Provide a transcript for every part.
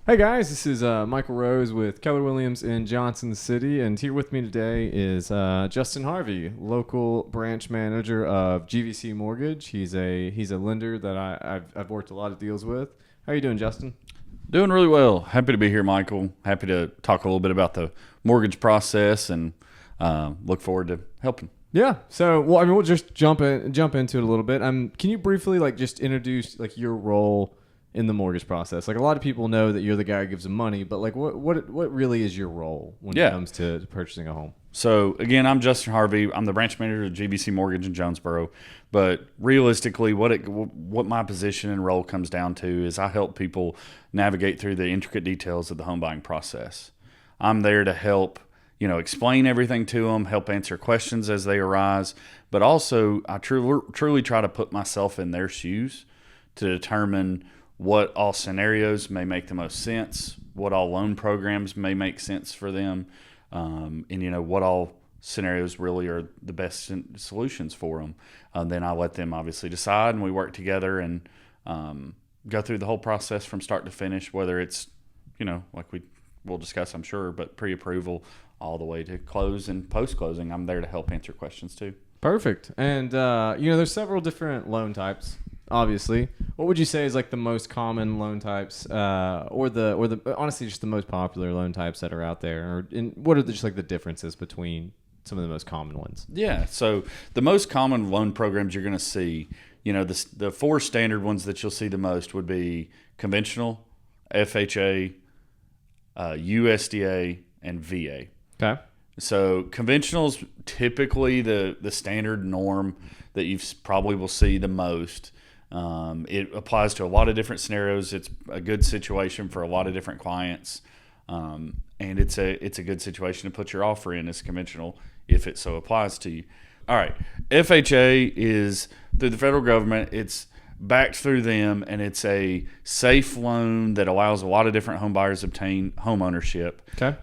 Hey guys, this is Michael Rose with Keller Williams in Johnson City, and here with me today is Justin Harvey, local branch manager of GVC Mortgage. He's a lender that I've worked a lot of deals with. How are you doing, Justin? Doing really well. Happy to be here, Michael. Happy to talk a little bit about the mortgage process and look forward to helping. Yeah. We'll just jump into it a little bit. Can you briefly just introduce your role in the mortgage process? Like, a lot of people know that you're the guy who gives them money, but what really is your role when it comes to purchasing a home? So again, I'm Justin Harvey. I'm the branch manager of GBC Mortgage in Jonesboro. But realistically, what my position and role comes down to is I help people navigate through the intricate details of the home buying process. I'm there to help, explain everything to them, help answer questions as they arise. But also, I truly try to put myself in their shoes to determine what all scenarios may make the most sense, what all loan programs may make sense for them, and what all scenarios really are the best solutions for them. Then I let them obviously decide, and we work together and go through the whole process from start to finish, whether it's, like we'll discuss, I'm sure, but pre-approval all the way to close and post-closing. I'm there to help answer questions too. Perfect. And there's several different loan types. Obviously, what would you say is the most common loan types, or the honestly just the most popular loan types that are out there, what are just the differences between some of the most common ones? Yeah, so the most common loan programs you're going to see, the four standard ones that you'll see the most would be conventional, FHA, USDA, and VA. Okay. So conventional is typically the standard norm that you probably will see the most. It applies to a lot of different scenarios. It's a good situation for a lot of different clients, and it's a good situation to put your offer in as conventional if it so applies to you. All right, FHA is through the federal government. It's backed through them, and it's a safe loan that allows a lot of different home buyers to obtain home ownership. Okay.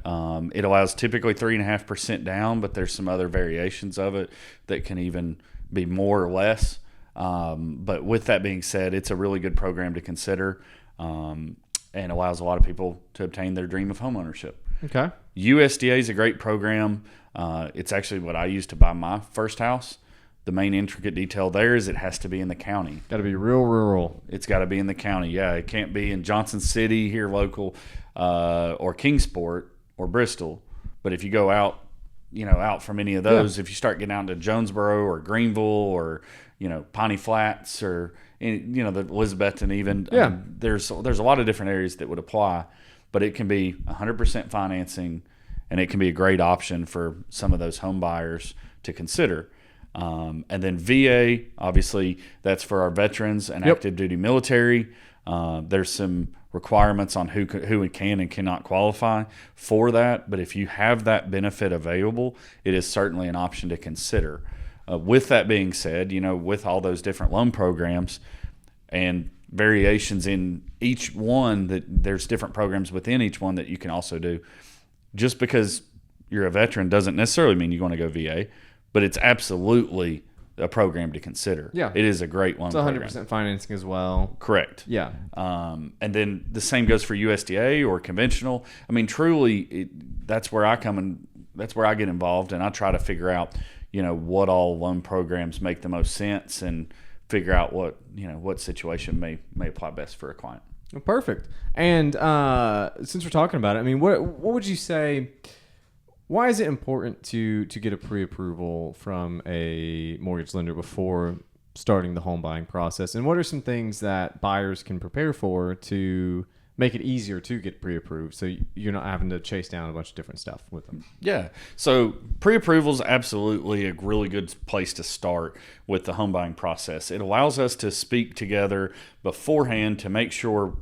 It allows typically 3.5% down, but there's some other variations of it that can even be more or less. But with that being said, it's a really good program to consider, and allows a lot of people to obtain their dream of home ownership. Okay. USDA is a great program. It's actually what I used to buy my first house. The main intricate detail there is it has to be in the county. Got to be real rural. It's got to be in the county. Yeah, it can't be in Johnson City here local, or Kingsport or Bristol. But if you go out, out from any of those, if you start getting out into Jonesboro or Greenville or Piney Flats or the Elizabethton even. Yeah. There's a lot of different areas that would apply, but it can be 100% financing, and it can be a great option for some of those home buyers to consider. And then VA, obviously, that's for our veterans and active duty military. There's some requirements on who can and cannot qualify for that, but if you have that benefit available, it is certainly an option to consider. With that being said, with all those different loan programs and variations in each one, that there's different programs within each one that you can also do. Just because you're a veteran doesn't necessarily mean you're going to go VA, but it's absolutely a program to consider. Yeah. It is a great loan program. It's 100% financing as well. Correct. Yeah. And then the same goes for USDA or conventional. I mean, truly, that's where I get involved, and I try to figure out what all loan programs make the most sense and figure out what situation may apply best for a client. Perfect. And since we're talking about it, I mean, what would you say, why is it important to get a pre-approval from a mortgage lender before starting the home buying process? And what are some things that buyers can prepare for to make it easier to get pre-approved, so you're not having to chase down a bunch of different stuff with them? Yeah. So pre-approval is absolutely a really good place to start with the home buying process. It allows us to speak together beforehand to make sure,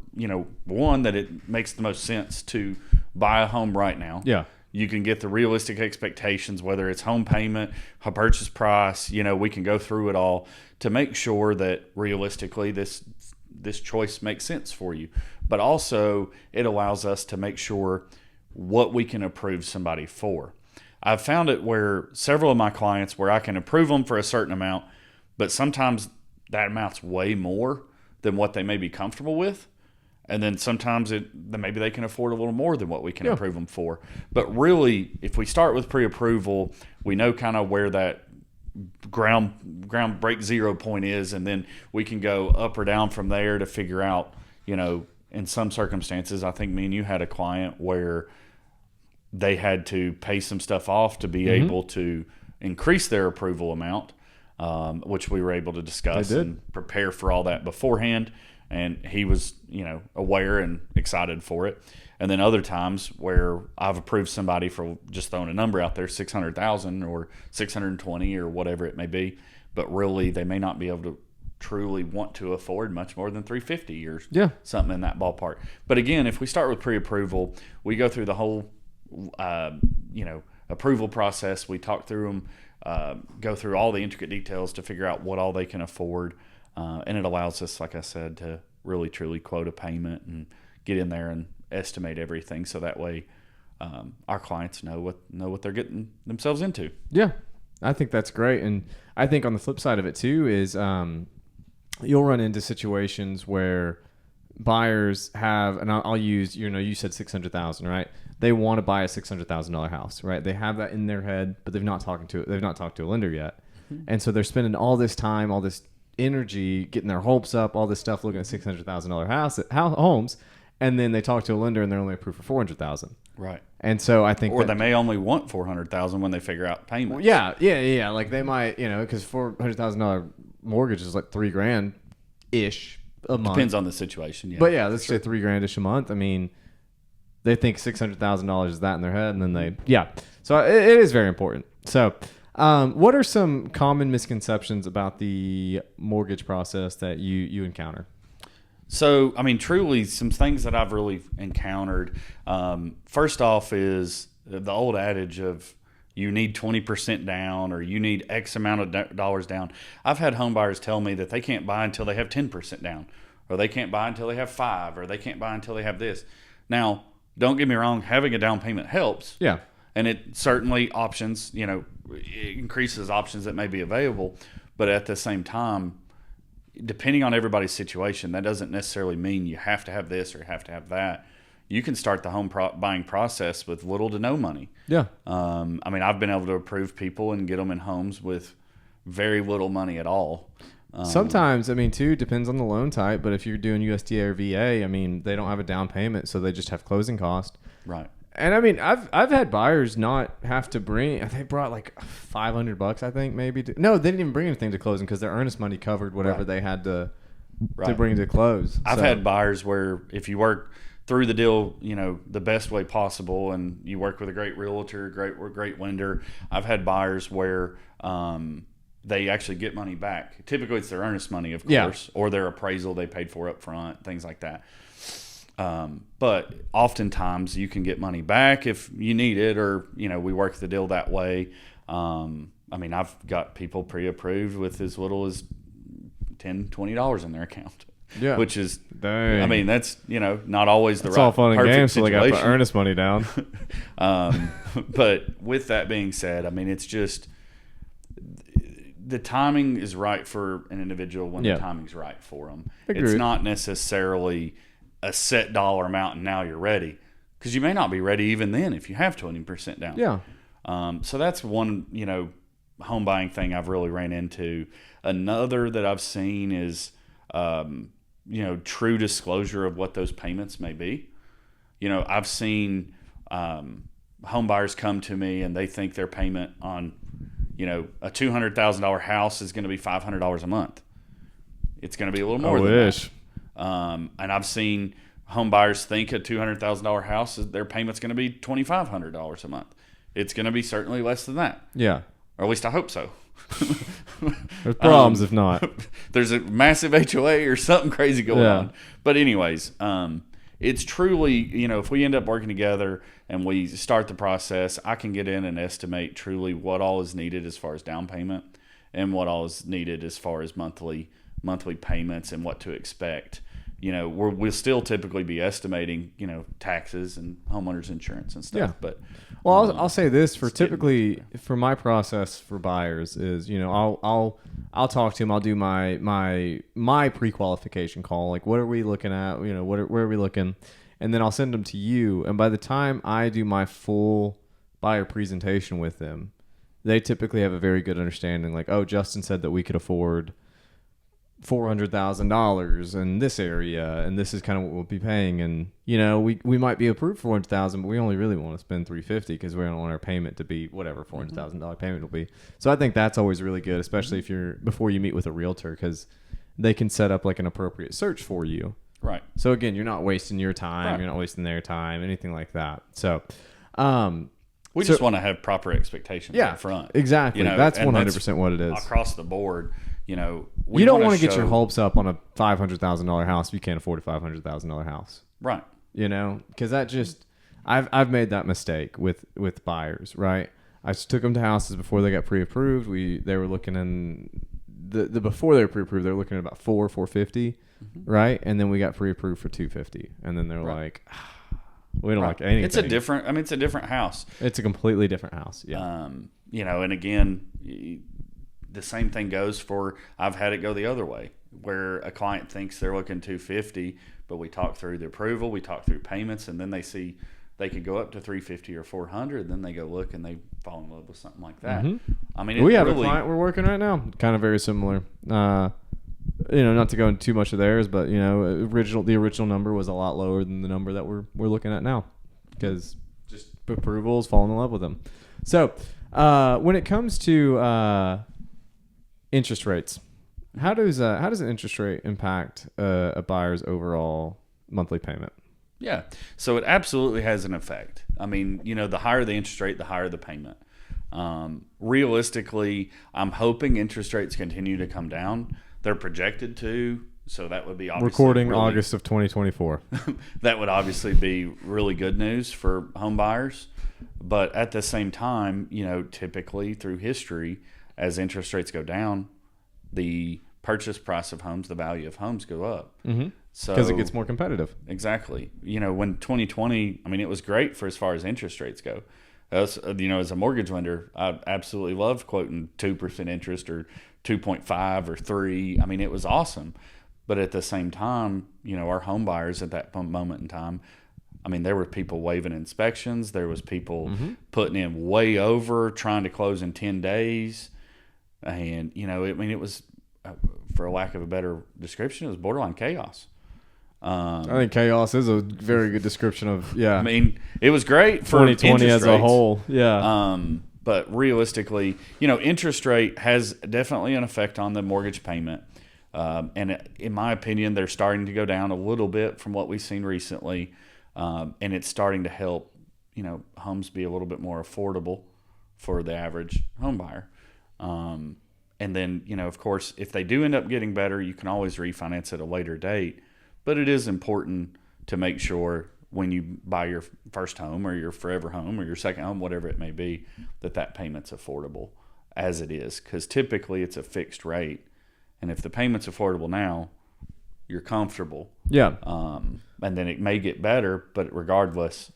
one, that it makes the most sense to buy a home right now. Yeah. You can get the realistic expectations, whether it's home payment, a purchase price, we can go through it all to make sure that realistically this choice makes sense for you. But also it allows us to make sure what we can approve somebody for. I've found it where several of my clients, where I can approve them for a certain amount, but sometimes that amount's way more than what they may be comfortable with. And then sometimes maybe they can afford a little more than what we can approve them for. But really, if we start with pre-approval, we know kind of where that ground break zero point is, and then we can go up or down from there to figure out, in some circumstances, I think me and you had a client where they had to pay some stuff off to be able to increase their approval amount, which we were able to discuss and prepare for all that beforehand. And he was, aware and excited for it. And then other times where I've approved somebody for just throwing a number out there, 600,000 or 620 or whatever it may be, but really they may not be able to truly want to afford much more than 350 or something in that ballpark. But again, if we start with pre-approval, we go through the whole, approval process. We talk through them, go through all the intricate details to figure out what all they can afford. And it allows us, like I said, to really truly quote a payment and get in there and estimate everything, so that way our clients know what they're getting themselves into. Yeah, I think that's great. And I think on the flip side of it too is you'll run into situations where buyers have, and I'll use, you said 600,000, right? They want to buy a $600,000 house, right? They have that in their head, but they've not talked to a lender yet, and so they're spending all this time, all this energy, getting their hopes up, all this stuff, looking at $600,000 homes, and then they talk to a lender and they're only approved for $400,000. Right. And so I think, or they may only want $400,000 when they figure out payments. Yeah. Like they might, because $400,000 mortgage is like $3,000 ish a month. Depends on the situation. Yeah. But yeah, let's say $3,000 ish a month. I mean, they think $600,000 is that in their head, and then So it is very important. So. What are some common misconceptions about the mortgage process that you encounter? So, I mean, truly, some things that I've really encountered. First off is the old adage of you need 20% down or you need X amount of dollars down. I've had home buyers tell me that they can't buy until they have 10% down, or they can't buy until they have 5%, or they can't buy until they have this. Now, don't get me wrong, having a down payment helps. Yeah. And it certainly it increases options that may be available. But at the same time, depending on everybody's situation, that doesn't necessarily mean you have to have this or have to have that. You can start the home buying process with little to no money. Yeah. I've been able to approve people and get them in homes with very little money at all. Sometimes, too, depends on the loan type. But if you're doing USDA or VA, they don't have a down payment, so they just have closing cost. Right. And I've had buyers not have to bring. They brought like $500, I think, maybe. No, they didn't even bring anything to closing because their earnest money covered whatever they had to bring to close. I've had buyers where if you work through the deal, the best way possible, and you work with a great realtor, great lender. I've had buyers where they actually get money back. Typically, it's their earnest money, of course, or their appraisal they paid for up front, things like that. But oftentimes you can get money back if you need it, or, we work the deal that way. I've got people pre-approved with as little as $10, $20 in their account. Yeah. Which is, dang. That's, not always the it's right all fun and games situation. so they got the earnest money down. But with that being said, it's just the timing is right for an individual when the timing's right for them. Agreed. It's not necessarily a set dollar amount and now you're ready, because you may not be ready even then if you have 20% down. Yeah. So that's one, home buying thing I've really ran into. Another that I've seen is, true disclosure of what those payments may be. I've seen home buyers come to me and they think their payment on, a $200,000 house is going to be $500 a month. It's going to be a little more than that. And I've seen home buyers think a $200,000 house, their payment's going to be $2,500 a month. It's going to be certainly less than that. Yeah. Or at least I hope so. There's problems if not. There's a massive HOA or something crazy going on. But anyways, it's truly, if we end up working together and we start the process, I can get in and estimate truly what all is needed as far as down payment and what all is needed as far as monthly payments and what to expect. we'll still typically be estimating, taxes and homeowners insurance and stuff. Yeah. But well, I'll say this for typically for my process for buyers is, I'll talk to them. I'll do my pre-qualification call. Like, what are we looking at? Where are we looking? And then I'll send them to you. And by the time I do my full buyer presentation with them, they typically have a very good understanding. Like, oh, Justin said that we could afford $400,000 in this area, and this is kind of what we'll be paying. And we might be approved for $400,000, but we only really want to spend $350 because we don't want our payment to be whatever $400,000 payment will be. So I think that's always really good, especially if you're before you meet with a realtor, because they can set up like an appropriate search for you. Right. So again, you're not wasting your time, Right. You're not wasting their time, anything like that. So, we just want to have proper expectations up front. Exactly. That's 100% what it is. Across the board, you don't want to get your hopes up on a $500,000 house if you can't afford a $500,000 house. Right. Because that just, I've made that mistake with buyers, right? I just took them to houses before they got pre-approved. They were looking in the before they were pre-approved, they were looking at about $450, right? And then we got pre-approved for $250, and then they're like, we don't like anything. It's a different house. It's a completely different house. Yeah. And again, the same thing goes for, I've had it go the other way, where a client thinks they're looking $250, but we talk through the approval, we talk through payments, and then they see they could go up to $350 or $400. Then they go look and they fall in love with something like that. I mean, we have a client we're working right now, kind of very similar. Not to go into too much of theirs, but the original number was a lot lower than the number that we're looking at now, because just approvals, falling in love with them. So when it comes to interest rates, how does an interest rate impact a buyer's overall monthly payment? Yeah, so it absolutely has an effect. I mean, the higher the interest rate, the higher the payment. Realistically, I'm hoping interest rates continue to come down. They're projected to, so that would be obviously recording August of 2024. That would obviously be really good news for home buyers. But at the same time, typically through history, as interest rates go down, the purchase price of homes, the value of homes go up. So because it gets more competitive. Exactly. When 2020, I mean, it was great for as far as interest rates go. As a mortgage lender, I absolutely loved quoting 2% interest or 2.5 or 3. I mean, it was awesome. But at the same time, our home buyers at that moment in time, I mean, there were people waiving inspections. There was people putting in way over, trying to close in 10 days. And, it was, for a lack of a better description, it was borderline chaos. I think chaos is a very good description of, I mean, it was great for 2020 as a whole. Yeah. But realistically, interest rate has definitely an effect on the mortgage payment. And in my opinion, they're starting to go down a little bit from what we've seen recently. And it's starting to help, homes be a little bit more affordable for the average home buyer. And then, of course, if they do end up getting better, you can always refinance at a later date. But it is important to make sure when you buy your first home or your forever home or your second home, whatever it may be, that payment's affordable as it is. Because typically it's a fixed rate. And if the payment's affordable now, you're comfortable. Yeah. And then it may get better, but regardless,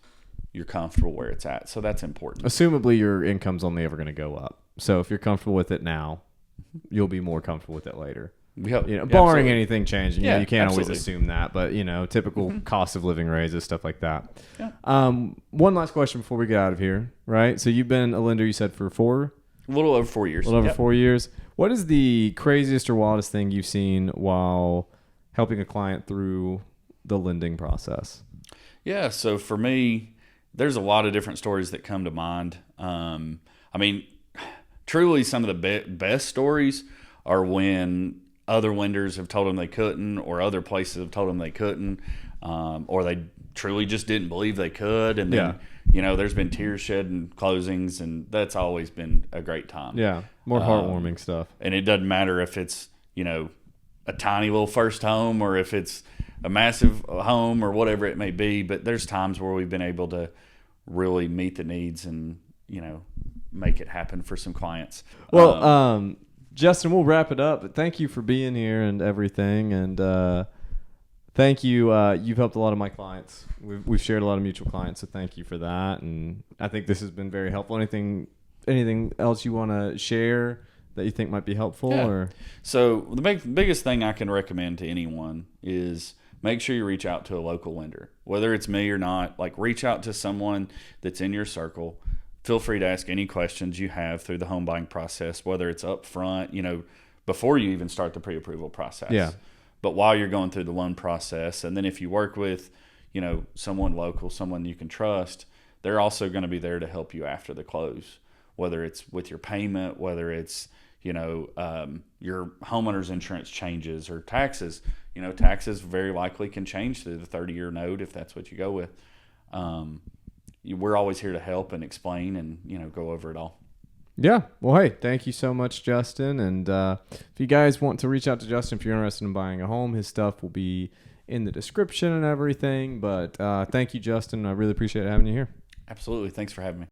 you're comfortable where it's at. So that's important. Assumably your income's only ever going to go up. So if you're comfortable with it now, you'll be more comfortable with it later. Barring absolutely. anything changing. You can't absolutely. always assume that, but typical cost of living raises, stuff like that. Yeah. One last question before we get out of here, right? So you've been a lender, you said, for a little over 4 years. A little over 4 years. What is the craziest or wildest thing you've seen while helping a client through the lending process? Yeah, so for me, there's a lot of different stories that come to mind. I mean, truly some of the best stories are when other lenders have told them they couldn't, or other places have told them they couldn't, or they truly just didn't believe they could. And then, there's been tears shed in closings, and that's always been a great time. Yeah, more heartwarming stuff. And it doesn't matter if it's, a tiny little first home or if it's a massive home or whatever it may be. But there's times where we've been able to really meet the needs and, make it happen for some clients. Well, Justin, we'll wrap it up. But thank you for being here and everything. And Thank you. You've helped a lot of my clients. We've shared a lot of mutual clients, so thank you for that. And I think this has been very helpful. Anything else you want to share that you think might be helpful? Yeah. Or So the biggest thing I can recommend to anyone is make sure you reach out to a local lender, whether it's me or not. Like, reach out to someone that's in your circle. Feel free to ask any questions you have through the home buying process, whether it's up front, before you even start the pre-approval process. Yeah. But while you're going through the loan process, and then if you work with, someone local, someone you can trust, they're also going to be there to help you after the close, whether it's with your payment, whether it's, your homeowner's insurance changes or taxes. Taxes very likely can change through the 30-year note if that's what you go with. We're always here to help and explain and, go over it all. yeah. Well, hey, thank you so much, Justin. And if you guys want to reach out to Justin, if you're interested in buying a home, his stuff will be in the description and everything. But thank you, Justin. I really appreciate having you here. Absolutely. Thanks for having me.